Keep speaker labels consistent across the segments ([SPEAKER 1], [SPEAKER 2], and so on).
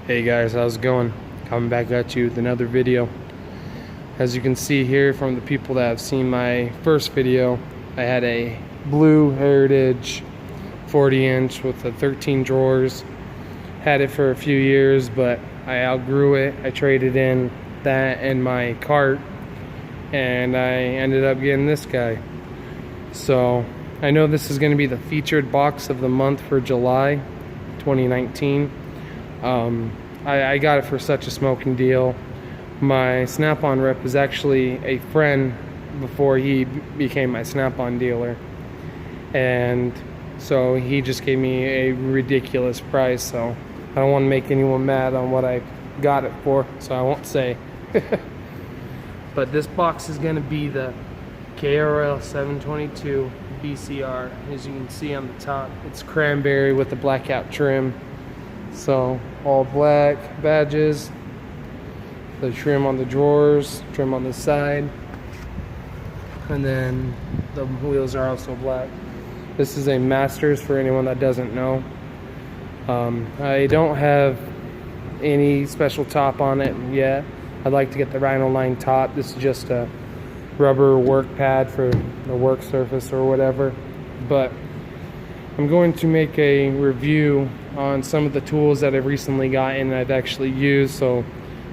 [SPEAKER 1] Hey guys, how's it going? Coming back at you with another video. As you can see here from the people that have seen my first video, I had a blue Heritage 40-inch with the 13 drawers. Had it for a few years, but I outgrew it. I traded in that and my cart, and I ended up getting this guy. So I know this is going to be the featured box of the month for July 2019. I got it for such a smoking deal. My Snap-on rep was actually a friend before he became my Snap-on dealer, and so he just gave me a ridiculous price. So I don't want to make anyone mad on what I got it for, so I won't say. But this box is going to be the KRL 722 BCR. As you can see on the top, it's cranberry with the blackout trim. So all black badges, the trim on the drawers, trim on the side, and then the wheels are also black. This is a Masters for anyone that doesn't know. I don't have any special top on it yet. I'd like to get the Rhino line top. This is just a rubber work pad for the work surface or whatever. But I'm going to make a review on some of the tools that I've recently gotten and I've actually used, so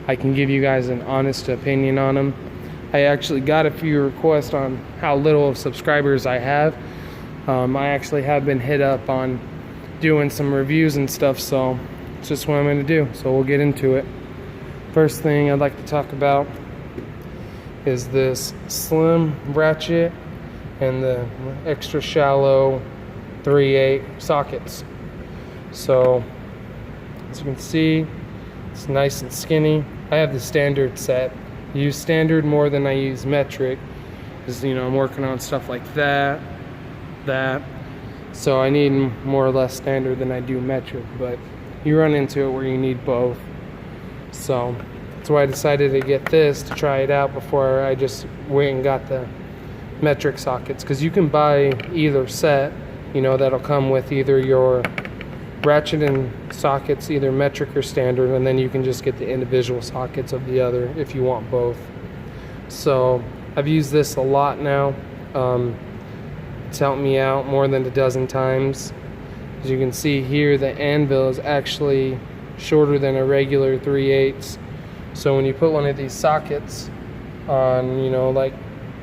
[SPEAKER 1] I can give you guys an honest opinion on them. I actually got a few requests on how little of subscribers I have. I actually have been hit up on doing some reviews and stuff, so it's just what I'm going to do. So we'll get into it. First thing I'd like to talk about is this slim ratchet and the extra shallow 3/8 sockets. So as you can see, it's nice and skinny. I have the standard set. I use standard more than I use metric, because I'm working on stuff like that. So I need more or less standard than I do metric, but you run into it where you need both. So that's why I decided to get this to try it out before I just went and got the metric sockets, because you can buy either set, that'll come with either your ratchet and sockets, either metric or standard, and then you can just get the individual sockets of the other if you want both. So I've used this a lot now. It's helped me out more than a dozen times. As you can see here, the anvil is actually shorter than a regular 3/8. So when you put one of these sockets on, like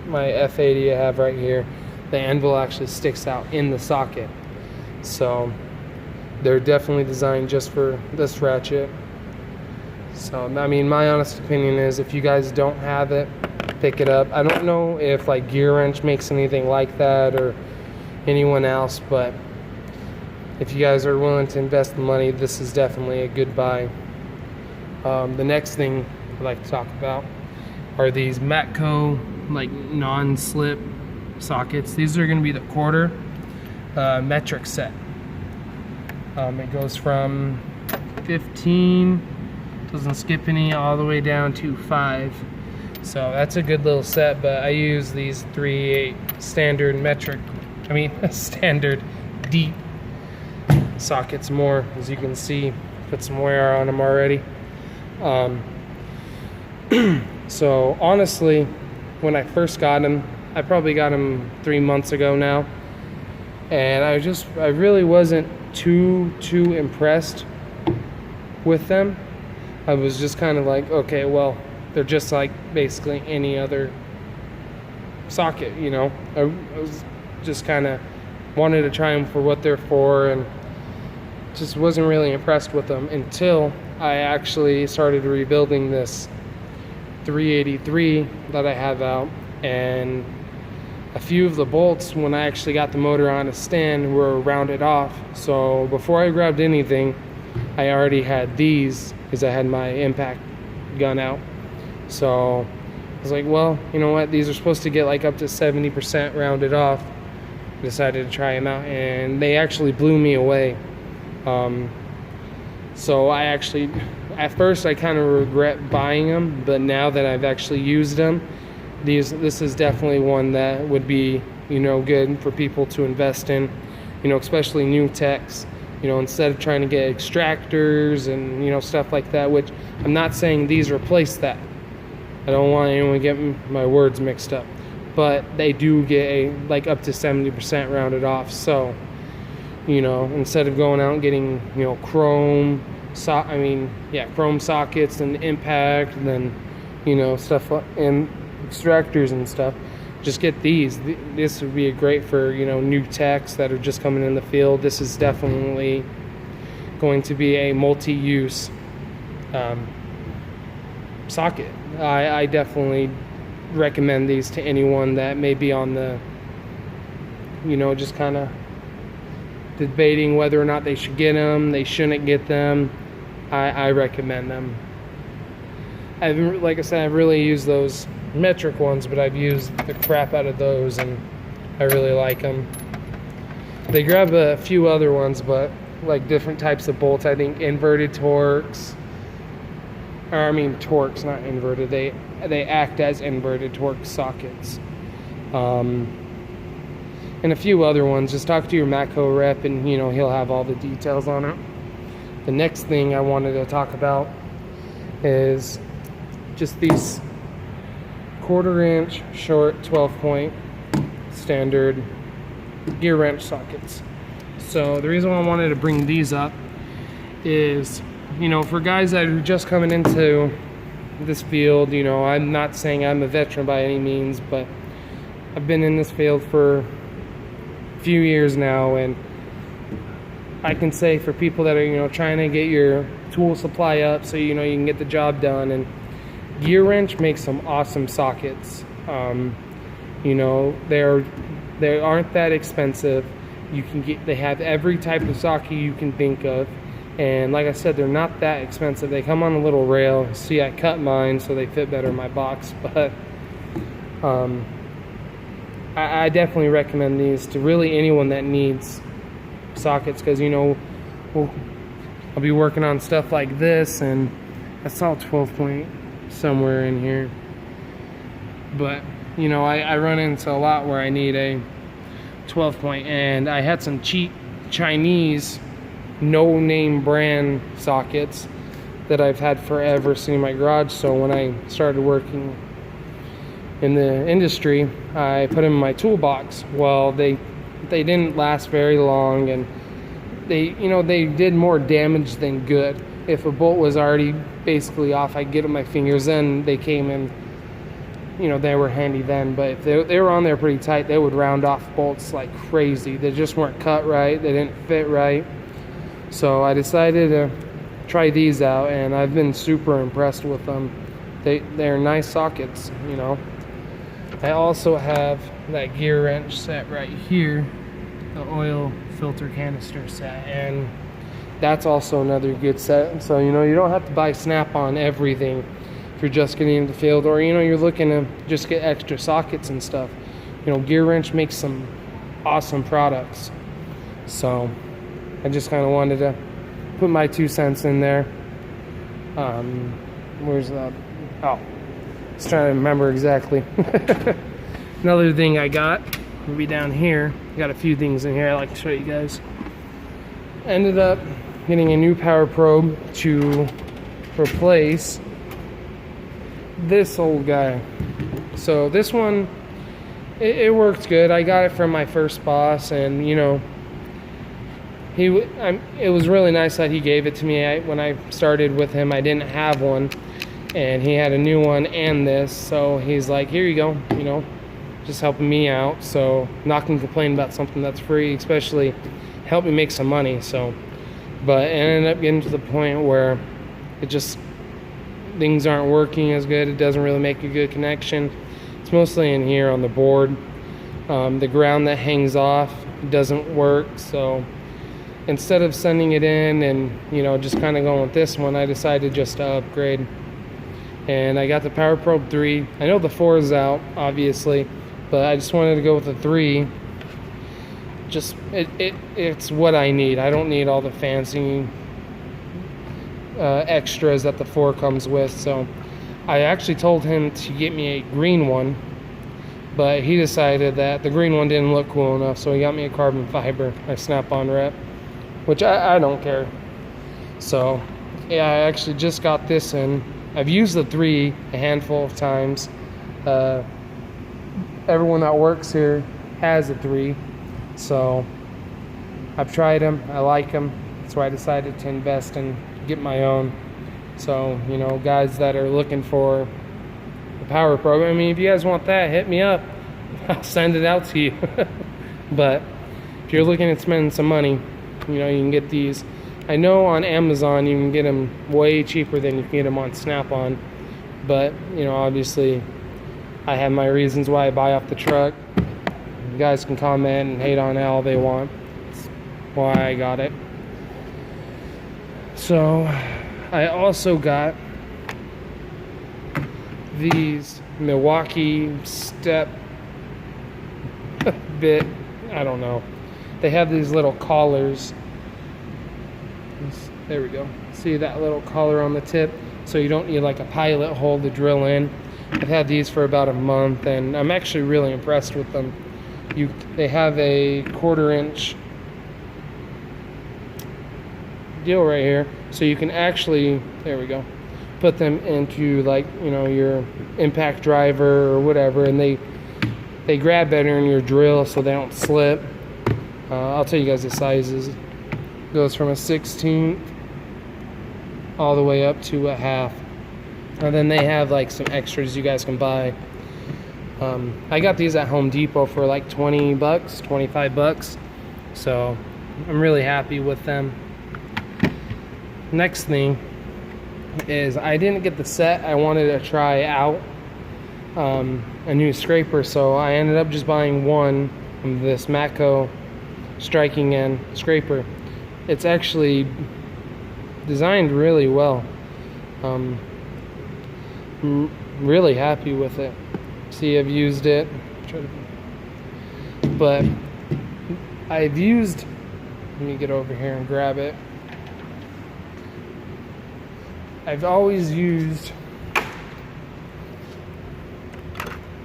[SPEAKER 1] my F80 I have right here, the anvil actually sticks out in the socket. So they're definitely designed just for this ratchet. So I mean, my honest opinion is, if you guys don't have it, pick it up. I don't know if like GearWrench makes anything like that or anyone else, but if you guys are willing to invest the money, this is definitely a good buy. The next thing I'd like to talk about are these Matco like non-slip sockets. These are going to be the quarter metric set. It goes from 15, doesn't skip any, all the way down to 5. So that's a good little set, but I use these 3/8 standard standard deep sockets more. As you can see, put some wear on them already. So honestly, when I first got them, I probably got them 3 months ago now, and I really wasn't too impressed with them. I was just kind of like, okay, well, they're just like basically any other socket, I was just kind of wanted to try them for what they're for, and just wasn't really impressed with them until I actually started rebuilding this 383 that I have out, and a few of the bolts, when I actually got the motor on a stand, were rounded off. So before I grabbed anything, I already had these, because I had my impact gun out. So I was like, well, you know what, these are supposed to get like up to 70% rounded off. I decided to try them out, and they actually blew me away. So I actually, at first I kind of regret buying them, but now that I've actually used them, this is definitely one that would be, good for people to invest in, especially new techs You know, instead of trying to get extractors and, you know, stuff like that, which I'm not saying these replace that. I don't want anyone to get my words mixed up. But they do get like up to 70% rounded off. So, you know, instead of going out and getting, you know, chrome sockets and impact and then, you know, stuff and extractors and stuff, just get these. This would be great for, you know, new techs that are just coming in the field. This is definitely going to be a multi-use socket. I definitely recommend these to anyone that may be on the, you know, just kind of debating whether or not they should get them, they shouldn't get them. I recommend them. Like I said, I've really used those metric ones, but I've used the crap out of those and I really like them. They grab a few other ones, but like different types of bolts. I think inverted Torx, or I mean Torx, not inverted. They act as inverted Torx sockets. And a few other ones. Just talk to your Matco rep and, you know, he'll have all the details on it. The next thing I wanted to talk about is just these 1/4 inch short 12-point standard GearWrench sockets. So the reason why I wanted to bring these up is, you know, for guys that are just coming into this field, you know, I'm not saying I'm a veteran by any means, but I've been in this field for a few years now, and I can say for people that are, you know, trying to get your tool supply up so, you know, you can get the job done, and GearWrench makes some awesome sockets. You know, they aren't that expensive. You can get, they have every type of socket you can think of, and like I said, they're not that expensive. They come on a little rail. See, I cut mine so they fit better in my box, but I definitely recommend these to really anyone that needs sockets, because, you know, I'll be working on stuff like this, and I saw 12-point somewhere in here, but, you know, I run into a lot where I need a 12-point, and I had some cheap Chinese no-name brand sockets that I've had forever sitting in my garage. So when I started working in the industry, I put them in my toolbox. Well, they didn't last very long, and they did more damage than good. If a bolt was already basically off, I'd get on my fingers. Then they came in, you know, they were handy then, but if they were on there pretty tight, they would round off bolts like crazy. They just weren't cut right, they didn't fit right. So I decided to try these out, and I've been super impressed with them. They're nice sockets, you know. I also have that GearWrench set right here, the oil filter canister set, and that's also another good set. So, you know, you don't have to buy Snap-on everything if you're just getting into the field, or, you know, you're looking to just get extra sockets and stuff. You know, GearWrench makes some awesome products. So I just kind of wanted to put my 2 cents in there. Where's that? Oh, I was trying to remember exactly. Another thing I got will be down here. Got a few things in here I like to show you guys. Ended up getting a new power probe to replace this old guy. So this one, it worked good. I got it from my first boss, and, you know, it was really nice that he gave it to me. When I started with him, I didn't have one, and he had a new one and this, so he's like, here you go, you know, just helping me out. So not gonna complain about something that's free, especially help me make some money. So, but it ended up getting to the point where it just, things aren't working as good. It doesn't really make a good connection. It's mostly in here on the board. The ground that hangs off doesn't work, so instead of sending it in and, you know, just kind of going with this one, I decided just to upgrade. And I got the Power Probe 3. I know the 4 is out, obviously, but I just wanted to go with the 3. Just, it's what I need. I don't need all the fancy extras that the 4 comes with. So I actually told him to get me a green one, but he decided that the green one didn't look cool enough, so he got me a carbon fiber, a Snap-on rep. which I don't care. So yeah, I actually just got this in. I've used the 3 a handful of times. Everyone that works here has a 3, so I've tried them. I like them. That's why I decided to invest and get my own. So, you know, guys that are looking for a power program, I mean, if you guys want that, hit me up. I'll send it out to you. But if you're looking at spending some money, you know, you can get these. I know on Amazon you can get them way cheaper than you can get them on Snap-on. But, you know, obviously I have my reasons why I buy off the truck. You guys can comment and hate on it all they want. That's why I got it. So I also got these Milwaukee step bit, I don't know. They have these little collars. There we go. See that little collar on the tip? So you don't need like a pilot hole to drill in. I've had these for about a month and I'm actually really impressed with them. They have a 1/4 inch deal right here, so you can actually, there we go, put them into, like, you know, your impact driver or whatever, and they grab better in your drill so they don't slip. I'll tell you guys the sizes. It goes from a 1/16 all the way up to a 1/2, and then they have like some extras you guys can buy. I got these at Home Depot for like 20 bucks, 25 bucks, so I'm really happy with them. Next thing is, I didn't get the set. I wanted to try out a new scraper, so I ended up just buying one of this Matco striking end scraper. It's actually designed really well. I'm really happy with it. See, I've used it, but I've used, let me get over here and grab it. I've always used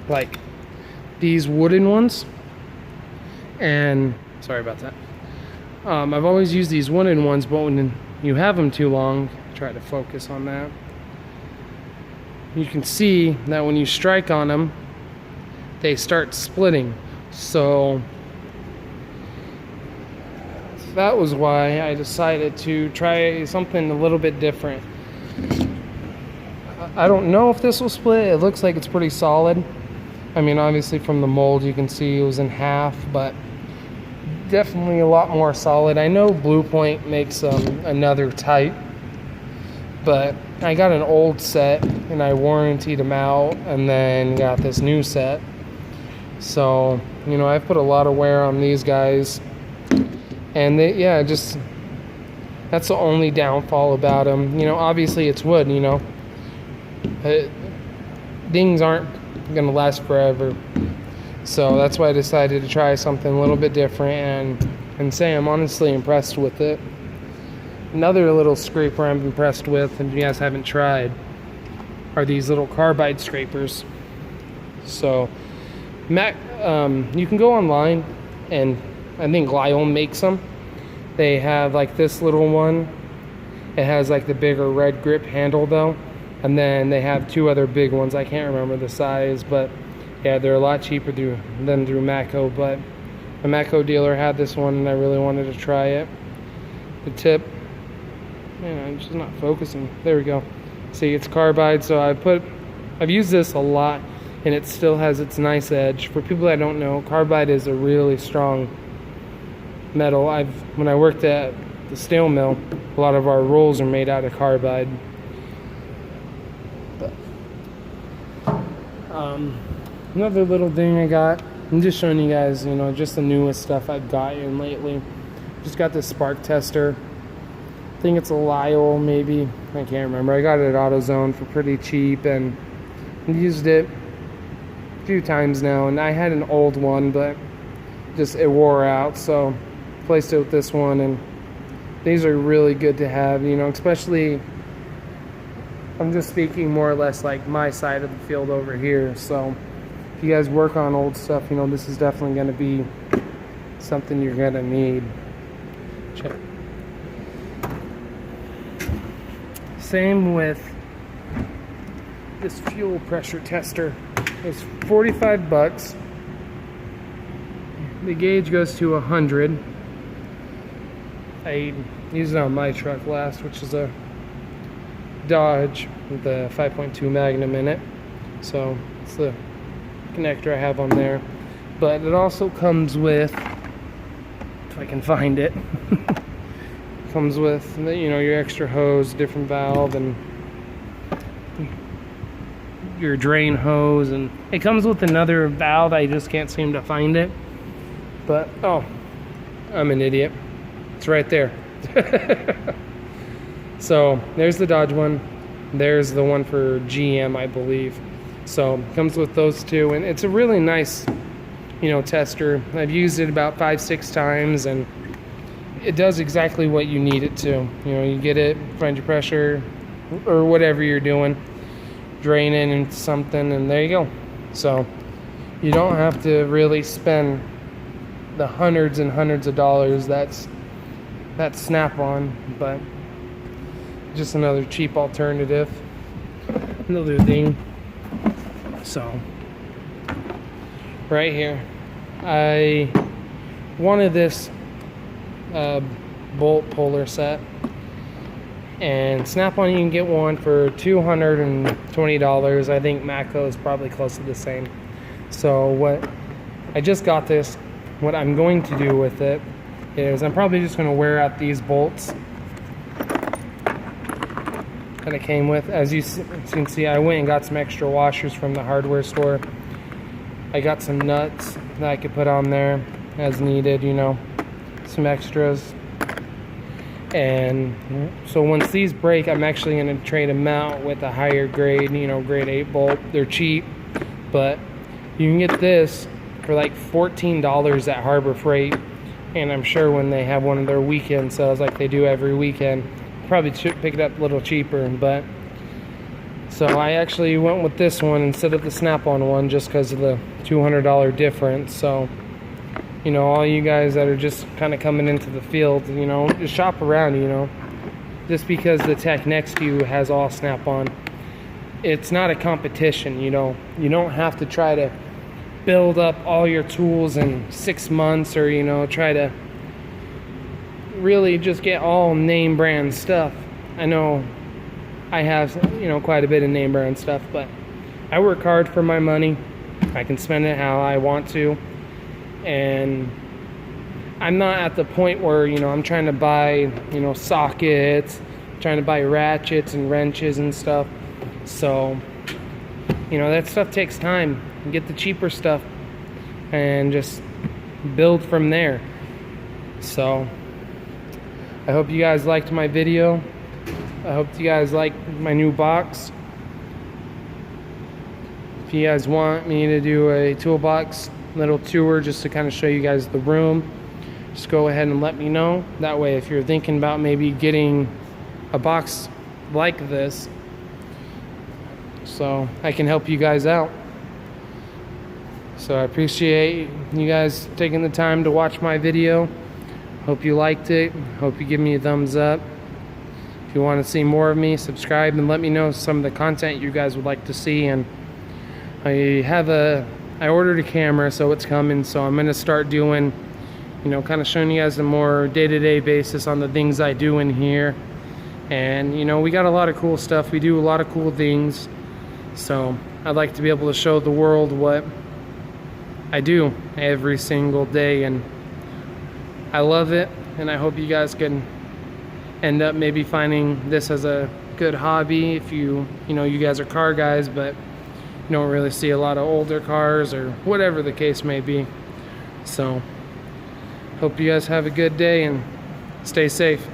[SPEAKER 1] like these wooden ones, and sorry about that. I've always used these wooden ones, but when you have them too long, try to focus on that. You can see that when you strike on them, they start splitting. So that was why I decided to try something a little bit different. I don't know if this will split. It looks like it's pretty solid. I mean, obviously from the mold you can see it was in half, but definitely a lot more solid. I know Blue Point makes another type, but I got an old set and I warrantied them out and then got this new set. So, you know, I've put a lot of wear on these guys, and they, yeah, just, that's the only downfall about them. You know, obviously it's wood, you know. Things aren't gonna last forever. So that's why I decided to try something a little bit different and say I'm honestly impressed with it. Another little scraper I'm impressed with, and if you guys haven't tried, are these little carbide scrapers. So you can go online, and I think Lyle makes them. They have like this little one. It has like the bigger red grip handle though, and then they have 2 other big ones. I can't remember the size, but yeah, they're a lot cheaper than through Matco. But a Matco dealer had this one and I really wanted to try it. The tip, man, I'm just not focusing. There we go. See, it's carbide, so I've used this a lot, and it still has its nice edge. For people that don't know, carbide is a really strong metal. When I worked at the steel mill, a lot of our rolls are made out of carbide. But, another little thing I got, I'm just showing you guys, you know, just the newest stuff I've gotten lately. Just got this spark tester. I think it's a Lyle, maybe. I can't remember. I got it at AutoZone for pretty cheap, and used it a few times now. And I had an old one, but just it wore out, so placed it with this one. And these are really good to have, you know, especially, I'm just speaking more or less like my side of the field over here. So if you guys work on old stuff, you know, this is definitely going to be something you're going to need. Same with this fuel pressure tester. It's 45 bucks. The gauge goes to 100. I used it on my truck last, which is a Dodge with a 5.2 Magnum in it. So it's the connector I have on there. But it also comes with, if I can find it, comes with, you know, your extra hose, different valve, and your drain hose, and it comes with another valve. I just can't seem to find it. But oh, I'm an idiot. It's right there. So there's the Dodge one. There's the one for GM, I believe. So it comes with those two, and it's a really nice, you know, tester. I've used it about 5-6 times, and it does exactly what you need it to. You know, you get it, find your pressure, or whatever you're doing, drain it into something, and there you go. So you don't have to really spend the hundreds and hundreds of dollars that's Snap-on, but just another cheap alternative, another thing. So right here, I wanted this bolt puller set, and Snap-on you can get one for $220. I think Matco is probably close to the same. So what I just got this, what I'm going to do with it is I'm probably just going to wear out these bolts that it came with. As you can see, I went and got some extra washers from the hardware store. I got some nuts that I could put on there as needed, you know, some extras. And so once these break, I'm actually going to trade them out with a higher grade, you know, grade 8 bolt. They're cheap, but you can get this for like $14 at Harbor Freight. And I'm sure when they have one of their weekend sales like they do every weekend, probably should pick it up a little cheaper. But so I actually went with this one instead of the Snap-on one just because of the $200 difference. So, you know, all you guys that are just kind of coming into the field, you know, just shop around, you know. Just because the tech next to you has all Snap-on, it's not a competition, you know. You don't have to try to build up all your tools in 6 months, or, you know, try to really just get all name brand stuff. I know I have, you know, quite a bit of name brand stuff, but I work hard for my money. I can spend it how I want to, and I'm not at the point where, you know, I'm trying to buy, you know, sockets, trying to buy ratchets and wrenches and stuff. So, you know, that stuff takes time. Get the cheaper stuff and just build from there. So I hope you guys liked my video. I hope you guys like my new box. If you guys want me to do a toolbox little tour just to kind of show you guys the room, just go ahead and let me know. That way, if you're thinking about maybe getting a box like this, so I can help you guys out. So I appreciate you guys taking the time to watch my video. Hope you liked it. Hope you give me a thumbs up. If you want to see more of me, subscribe and let me know some of the content you guys would like to see. And I ordered a camera, so it's coming. So I'm going to start doing, you know, kind of showing you guys a more day-to-day basis on the things I do in here. And, you know, we got a lot of cool stuff. We do a lot of cool things. So I'd like to be able to show the world what I do every single day, and I love it. And I hope you guys can end up maybe finding this as a good hobby if you know, you guys are car guys, but you don't really see a lot of older cars or whatever the case may be. So hope you guys have a good day and stay safe.